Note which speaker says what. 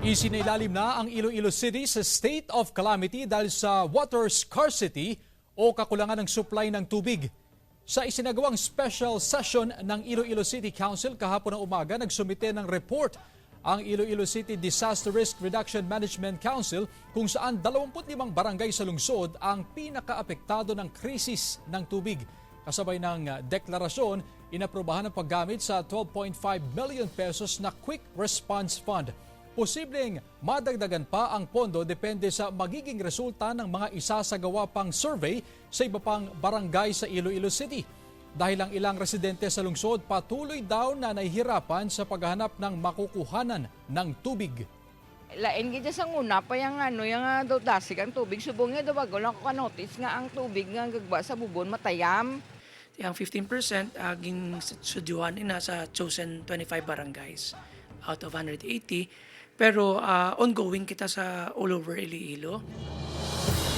Speaker 1: Isinailalim na ang Iloilo City sa state of calamity dahil sa water scarcity o kakulangan ng supply ng tubig. Sa isinagawang special session ng Iloilo City Council kahapon ng umaga, nagsumite ng report ang Iloilo City Disaster Risk Reduction Management Council kung saan 25 barangay sa lungsod ang pinakaapektado ng krisis ng tubig. Kasabay ng deklarasyon, inaprubahan ang paggamit sa 12.5 million pesos na Quick Response Fund. Posibleng madagdagan pa ang pondo depende sa magiging resulta ng mga isasagawa pang survey sa iba pang barangay sa Iloilo City. Dahil ang ilang residente sa lungsod patuloy daw na nahihirapan sa paghahanap ng makukuhanan ng tubig.
Speaker 2: Lain gid sa nguna pa yung daw dasig ang tubig subong nga daw bago lang ko notice nga ang tubig nga gagba sa bubon matayam.
Speaker 3: Yang 15% aging sudyuhan na sa chosen 25 barangays out of 180. Pero ongoing kita sa all over Iloilo.